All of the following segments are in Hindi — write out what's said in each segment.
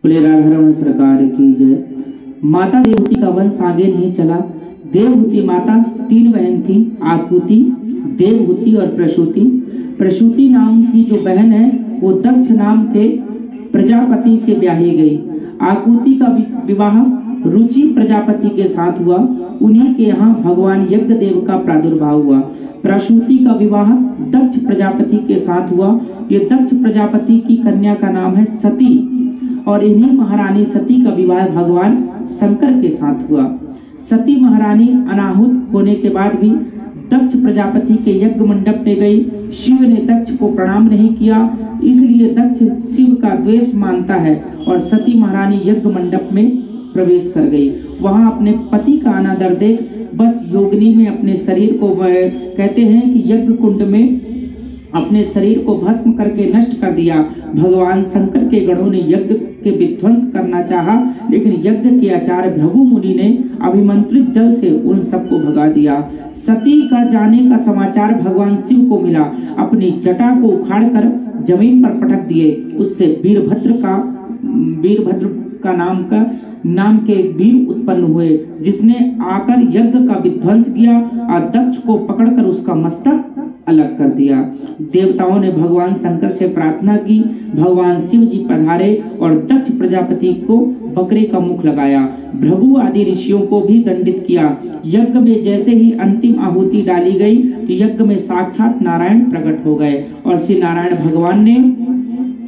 बोले राधा रमण सरकार की जय। माता देवहूति का वंश आगे नहीं चला। देवहूति माता 3 बहन थी, आकुति, देवहूति और प्रसूति। प्रसूति नाम की जो बहन है वो दक्ष नाम के प्रजापति से ब्याही गई। आकुति का विवाह रुचि प्रजापति के साथ हुआ। उन्हीं के यहाँ भगवान यज्ञ देव का प्रादुर्भाव हुआ। प्रसूति का विवाह दक्ष प्रजापति के साथ हुआ। ये दक्ष प्रजापति की कन्या का नाम है सती और इन्हीं महारानी सती का विवाह भगवान शंकर के साथ हुआ। सती महारानी अनाहुत होने के बाद भी दक्ष प्रजापति के यज्ञ मंडप में गई। शिव ने दक्ष को प्रणाम नहीं किया, इसलिए दक्ष शिव का द्वेष मानता है और सती महारानी यज्ञ मंडप में प्रवेश कर गई। वहां अपने पति का अनादर देख बस योगिनी में अपने शरीर को कहते हैं कि यज्ञ कुंड में अपने शरीर को भस्म करके नष्ट कर दिया। भगवान शंकर के गणों ने यज्ञ के विध्वंस करना चाहा, लेकिन यज्ञ के आचार्य भृगु मुनि ने अभिमंत्रित जल से उन सबको भगा दिया। सती का जाने का समाचार भगवान शिव को मिला। अपनी जटा को उखाड़कर जमीन पर पटक दिए। उससे वीरभद्र का नाम के वीर उत्पन्न हुए, जिसने आकर यज्ञ का विध्वंस किया और दक्ष को पकड़कर उसका मस्तक अलग कर दिया। देवताओं ने भगवान शंकर से प्रार्थना की। भगवान शिव जी पधारे और दक्ष प्रजापति को बकरे का मुख लगाया। भृगु आदि ऋषियों को भी दंडित किया। यज्ञ में जैसे ही अंतिम आहुति डाली गई तो यज्ञ में साक्षात नारायण प्रकट हो गए और श्री नारायण भगवान ने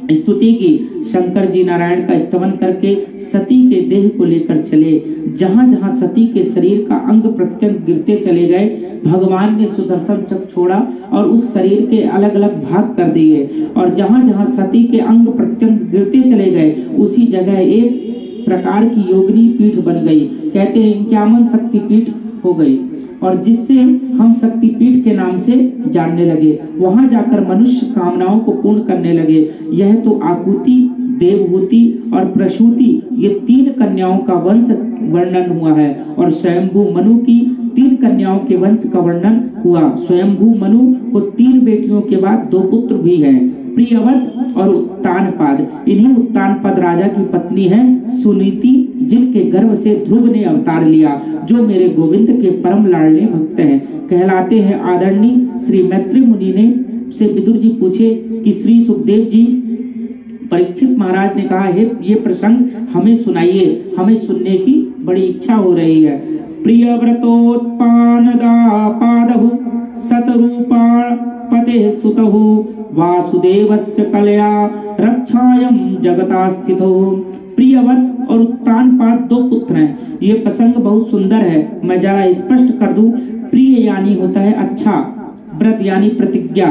स्तुति की। शंकर जी नारायण का स्तवन करके सती के देह को लेकर चले। जहां जहां सती के शरीर का अंग प्रत्यंग गिरते चले गए, भगवान ने सुदर्शन चक्र छोड़ा और उस शरीर के अलग अलग भाग कर दिए और जहां जहां सती के अंग प्रत्यंग गिरते चले गए उसी जगह एक प्रकार की योगिनी पीठ बन गई। कहते हैं 51 शक्ति पीठ हो गई और जिससे हम शक्तिपीठ के नाम से जानने लगे। वहां जाकर मनुष्य कामनाओं को पूर्ण करने लगे। यह तो आकुति, देवहूति और प्रसूति ये 3 कन्याओं का वंश वर्णन हुआ है और स्वयंभू मनु की 3 कन्याओं के वंश का वर्णन हुआ। स्वयंभू मनु को 3 बेटियों के बाद 2 पुत्र भी हैं, प्रियवत और उत्तानपाद। इन्हीं उत्तानपाद राजा की पत्नी है सुनीति, जिनके गर्भ से ध्रुव ने अवतार लिया, जो मेरे गोविंद के परम लाडले भक्त हैं, कहलाते हैं। आदरणीय श्री मैत्री मुनि ने से विदुर जी पूछे कि श्री सुखदेव जी, परीक्षित महाराज ने कहा है ये प्रसंग हमें सुनाइए, हमें सुनने की बड़ी इच्छा हो रही है। प्रियव्रतोत्पानदा पादहु सतरूपाण पते सुतहु वासुदेवस्य कलया रक्षायं जगता स्थितो। प्रियव्रत और उत्तानपाद 2 पुत्र हैं। ये प्रसंग बहुत सुंदर है। मैं जरा स्पष्ट कर दूं। प्रिय यानी होता है अच्छा, व्रत यानी प्रतिज्ञा।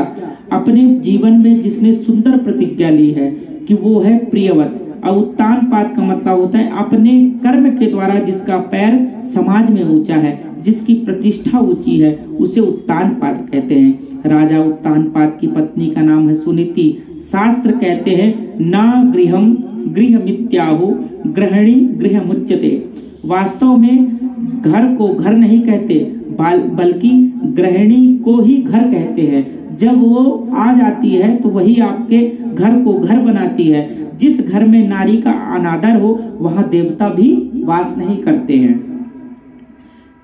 अपने जीवन में जिसने सुंदर प्रतिज्ञा ली है कि वो है प्रियव्रत। और उत्तानपाद का मतलब होता है अपने कर्म के द्वारा जिसका पैर समाज में ऊंचा है, जिसकी प्रतिष्ठा ऊंची है, उसे उत्तानपाद कहते हैं। राजा उत्तानपाद की पत्नी का नाम है सुनीति। शास्त्र कहते हैं ना गृहम गृहमित्याहु गृहिणी गृहमुच्यते। वास्तव में घर को घर नहीं कहते, बल्कि गृहिणी को ही घर कहते हैं। जब वो आ जाती है तो वही आपके घर को घर बनाती है। जिस घर में नारी का अनादर हो वहां देवता भी वास नहीं करते हैं।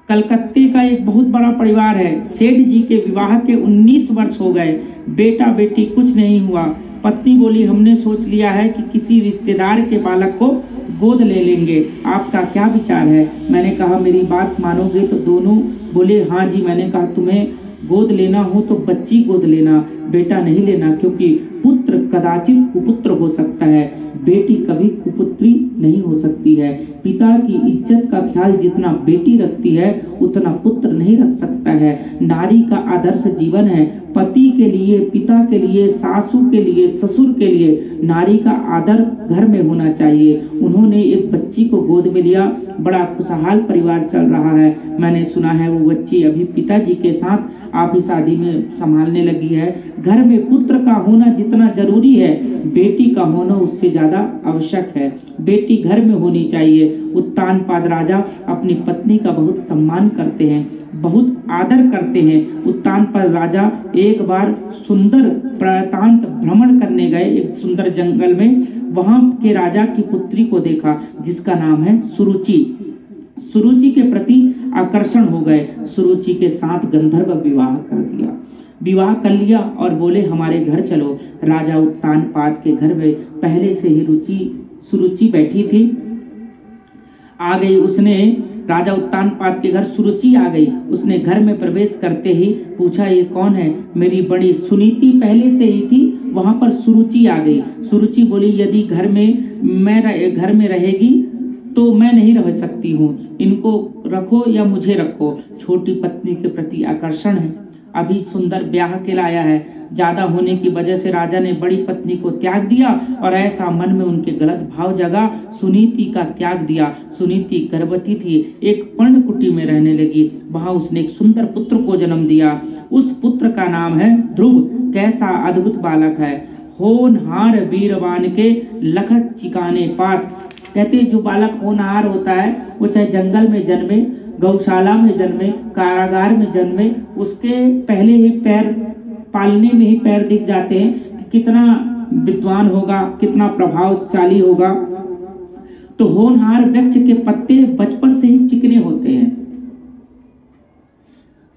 कलकत्ते का एक बहुत बड़ा परिवार है। सेठ जी के विवाह के 19 वर्ष हो गए, बेटा बेटी कुछ नहीं हुआ। पत्नी बोली हमने सोच लिया है कि किसी रिश्तेदार के बालक को गोद ले लेंगे, आपका क्या विचार है? मैंने कहा मेरी बात मानोगे? तो दोनों बोले हाँ जी। मैंने कहा तुम्हें गोद लेना हो तो बच्ची गोद लेना, बेटा नहीं लेना, क्योंकि पुत्र कदाचित कुपुत्र हो सकता है, बेटी कभी कुपुत्री नहीं हो सकती है। पिता की इज्जत का ख्याल जितना बेटी रखती है उतना पुत्र नहीं रख सकता है। नारी का आदर्श जीवन है। पति के लिए, पिता के लिए, सासू के लिए, ससुर के लिए नारी का आदर घर में होना चाहिए। उन्होंने एक बच्ची को गोद में लिया, बड़ा खुशहाल परिवार चल रहा है। मैंने सुना है वो बच्ची अभी पिताजी के साथ आप ही शादी में संभालने लगी है। घर में पुत्र का होना जितना जरूरी है, बेटी का होना उससे ज्यादा आवश्यक है। बेटी घर में होनी चाहिए। उत्तानपाद राजा अपनी पत्नी का बहुत सम्मान करते हैं। बहुत आदर करते हैं। उत्तानपाद राजा एक बार सुंदर प्रांत भ्रमण करने गए एक सुंदर जंगल में। वहां के राजा की पुत्री को देखा जिसका नाम है सुरुचि। सुरुचि के प्रति आकर्षण हो गए। सुरुचि के साथ गंधर्व विवाह कर दिया, विवाह कर लिया और बोले हमारे घर चलो। राजा उत्तानपाद के घर में पहले से ही सुरुचि बैठी थी। आ गई, उसने राजा उत्तानपाद के घर सुरुचि आ गई। उसने घर में प्रवेश करते ही पूछा ये कौन है? मेरी बड़ी सुनीति पहले से ही थी, वहां पर सुरुचि आ गई। सुरुचि बोली यदि घर में रहेगी तो मैं नहीं रह सकती हूँ, इनको रखो या मुझे रखो। छोटी पत्नी के प्रति आकर्षण है, अभी सुंदर ब्याह के लाया है। ज्यादा होने की वजह से राजा ने बड़ी पत्नी को त्याग दिया और ऐसा मन में उनके गलत भाव जगा, सुनीति का त्याग दिया। सुनीति गर्भवती थी, एक पर्णकुटी में रहने लगी। वहां उसने एक सुंदर पुत्र को जन्म दिया। उस पुत्र का नाम है ध्रुव। कैसा अद्भुत बालक है, होनहार वीरवान के लखत चिकाने पात। कहते जो बालक होनहार होता है वो चाहे जंगल में जन्मे, गौशाला में जन्मे, कारागार में जन्मे, उसके पहले ही पैर पालने में ही पैर दिख जाते हैं कि कितना विद्वान होगा, कितना प्रभावशाली होगा। तो होनहार वृक्ष के पत्ते बचपन से ही चिकने होते हैं।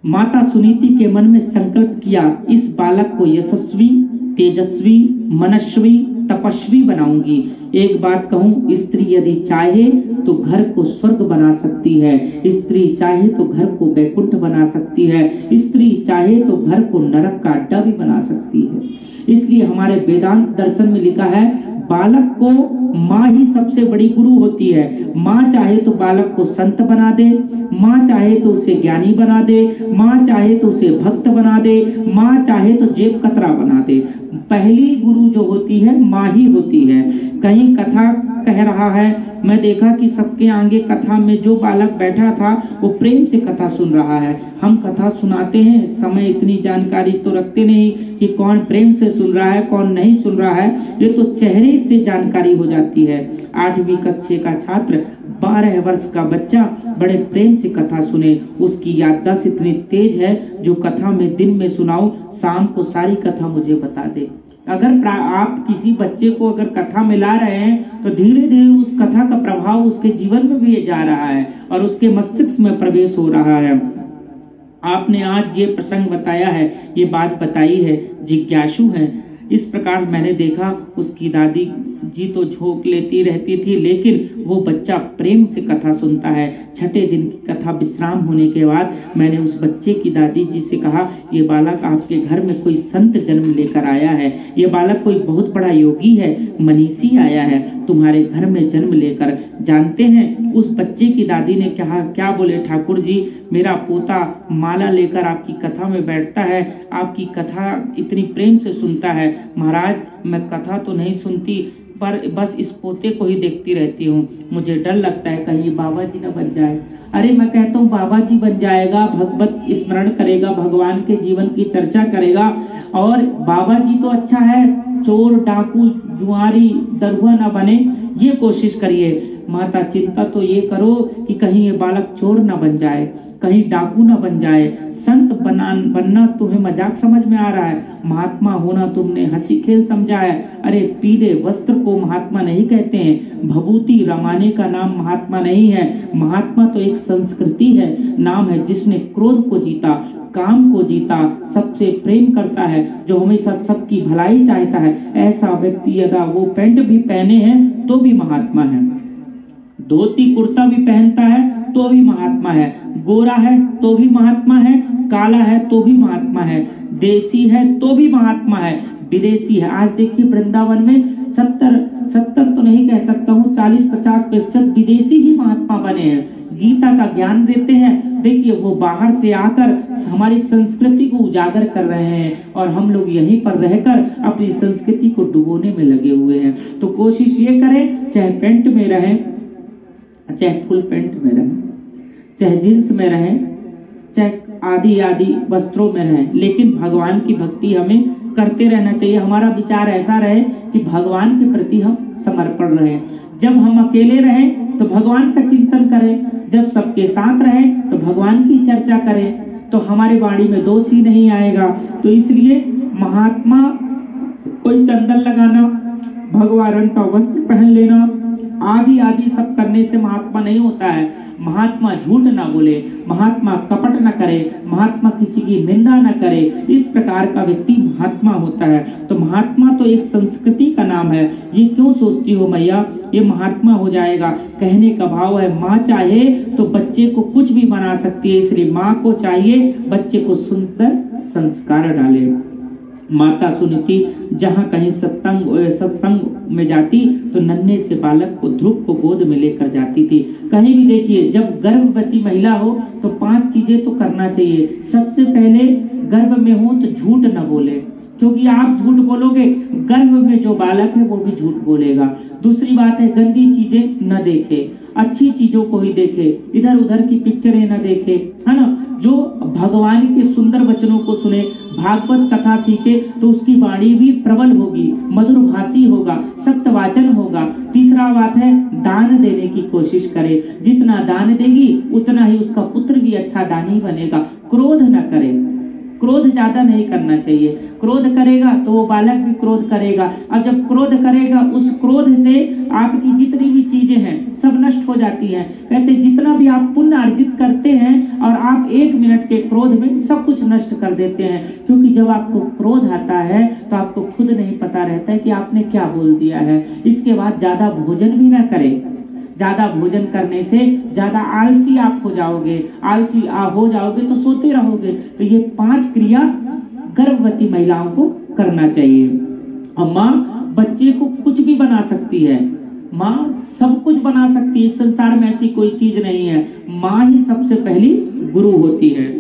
माता सुनीति के मन में संकल्प किया इस बालक को यशस्वी, तेजस्वी, मनस्वी, तपस्वी बनाऊंगी। एक बात कहूं, स्त्री यदि चाहे तो घर को स्वर्ग बना सकती है, स्त्री चाहे तो घर को वैकुंठ बना सकती है, स्त्री चाहे तो घर को नरक का अड्डा भी बना सकती है। इसलिए हमारे वेदांत दर्शन में लिखा है बालक को माँ ही सबसे बड़ी गुरु होती है। माँ चाहे तो बालक को संत बना दे, माँ चाहे तो उसे ज्ञानी बना दे, माँ चाहे तो उसे भक्त बना दे, माँ चाहे तो जेब कतरा बना दे। पहली गुरु जो होती है माँ ही होती है। कहीं कथा कह रहा है, मैं देखा कि सबके आगे कथा में जो बालक बैठा था वो प्रेम से कथा सुन रहा है। हम कथा सुनाते हैं, समय इतनी जानकारी तो रखते नहीं कि कौन प्रेम से सुन रहा है कौन नहीं सुन रहा है, ये तो चेहरे से जानकारी हो जाती है। 8वीं कक्षा का छात्र, 12 वर्ष का बच्चा बड़े प्रेम से कथा सुने, उसकी याददाश्त इतनी तेज है जो कथा में दिन में सुनाऊं शाम को सारी कथा मुझे बता दे। अगर आप किसी बच्चे को अगर कथा में ला रहे हैं तो धीरे धीरे उस कथा का प्रभाव उसके जीवन में भी जा रहा है और उसके मस्तिष्क में प्रवेश हो रहा है। आपने आज ये प्रसंग बताया है, ये बात बताई है, जिज्ञासु है। इस प्रकार मैंने देखा उसकी दादी जी तो झोंक लेती रहती थी, लेकिन वो बच्चा प्रेम से कथा सुनता है। छठे दिन की कथा विश्राम होने के बाद मैंने उस बच्चे की दादी जी से कहा, ये बालक आपके घर में कोई संत जन्म लेकर आया है, ये बालक कोई बहुत बड़ा योगी है, मनीषी आया है तुम्हारे घर में जन्म लेकर। जानते हैं उस बच्चे की दादी ने कहा, क्या बोले ठाकुर जी, मेरा पोता माला लेकर आपकी कथा में बैठता है, आपकी कथा इतनी प्रेम से सुनता है। महाराज मैं कथा तो नहीं सुनती पर बस इस पोते को ही देखती रहती हूँ, मुझे डर लगता है कहीं बाबा जी न बन जाए। अरे मैं कहता हूँ बाबा जी बन जाएगा, भगवत स्मरण करेगा, भगवान के जीवन की चर्चा करेगा। और बाबा जी तो अच्छा है, चोर डाकू जुआरी दरुआ न बने, ये कोशिश करिए। माता चिंता तो ये करो कि कहीं ये बालक चोर न बन जाए, कहीं डाकू न बन जाए। संत बनना तुम्हें मजाक समझ में आ रहा है, महात्मा होना तुमने हंसी खेल समझा है। अरे पीले वस्त्र को महात्मा नहीं कहते हैं, भभूति रमाने का नाम महात्मा नहीं है। महात्मा तो एक संस्कृति है, नाम है जिसने क्रोध को जीता, काम को जीता, सबसे प्रेम करता है, जो हमेशा सबकी भलाई चाहता है। ऐसा व्यक्ति यदि वो पैंट भी पहने हैं तो भी महात्मा है, धोती कुर्ता भी पहनता है तो भी महात्मा है, गोरा है तो भी महात्मा है, काला है तो भी महात्मा है, देसी है तो भी महात्मा है, विदेशी है। आज देखिए वृंदावन में 70 तो नहीं कह सकता हूँ, 40-50% विदेशी ही महात्मा बने हैं, गीता का ज्ञान देते हैं। देखिए वो बाहर से आकर हमारी संस्कृति को उजागर कर रहे हैं और हम लोग यहीं पर रहकर अपनी संस्कृति को डुबोने में लगे हुए हैं। तो कोशिश ये करें, चाहे पेंट में रहें, चाहे फुल पेंट में रहें, चाहे जींस में रहें, चाहे आदि वस्त्रों में रहें, लेकिन भगवान की भक्ति हमें करते रहना चाहिए। हमारा विचार ऐसा रहे कि भगवान के प्रति हम समर्पण रहें। जब हम अकेले रहें तो भगवान का चिंतन करें, जब सबके साथ रहें तो भगवान की चर्चा करें, तो हमारी वाणी में दोष ही नहीं आएगा। तो इसलिए महात्मा कोई चंदन लगाना, भगवा रंग का वस्त्र पहन लेना आदि आदि सब करने से महात्मा नहीं होता है। महात्मा झूठ ना बोले, महात्मा कपट ना करे, महात्मा किसी की निंदा ना करे, इस प्रकार का व्यक्ति महात्मा होता है। तो महात्मा तो एक संस्कृति का नाम है। ये क्यों सोचती हो मैया ये महात्मा हो जाएगा? कहने का भाव है माँ चाहे तो बच्चे को कुछ भी बना सकती है, इसलिए माँ को चाहिए बच्चे को सुंदर संस्कार डाले। माता सुनीति जहाँ कहीं सत्संग में जाती तो नन्हे से बालक को ध्रुव को गोद में लेकर जाती थी। कहीं भी देखिए जब गर्भवती महिला हो तो 5 चीजें तो करना चाहिए। सबसे पहले गर्भ में हो तो झूठ न बोले, क्योंकि आप झूठ बोलोगे गर्भ में जो बालक है वो भी झूठ बोलेगा। दूसरी बात है गंदी चीजें न देखे, अच्छी चीजों को ही देखे, इधर उधर की पिक्चरें न देखे, है ना। जो भगवान के सुंदर वचनों को सुने, भागवत कथा सीखे तो उसकी वाणी भी प्रबल होगी, मधुर भाषी होगा, सत्यवाचन होगा। तीसरा बात है दान देने की कोशिश करे, जितना दान देगी उतना ही उसका पुत्र भी अच्छा दानी बनेगा। क्रोध न करे, क्रोध ज्यादा नहीं करना चाहिए। क्रोध करेगा तो वो बालक भी क्रोध करेगा। अब जब क्रोध करेगा उस क्रोध से आपकी जितनी भी चीजें हैं सब नष्ट हो जाती हैं। कहते जितना भी आप पुण्य अर्जित करते हैं और आप 1 मिनट के क्रोध में सब कुछ नष्ट कर देते हैं, क्योंकि जब आपको क्रोध आता है तो आपको खुद नहीं पता रहता है कि आपने क्या बोल दिया है। इसके बाद ज्यादा भोजन भी ना करें। ज्यादा भोजन करने से ज्यादा आलसी आप हो जाओगे, आलसी हो जाओगे तो सोते रहोगे। तो ये 5 क्रिया गर्भवती महिलाओं को करना चाहिए। और माँ बच्चे को कुछ भी बना सकती है, माँ सब कुछ बना सकती है। इस संसार में ऐसी कोई चीज नहीं है, माँ ही सबसे पहली गुरु होती है।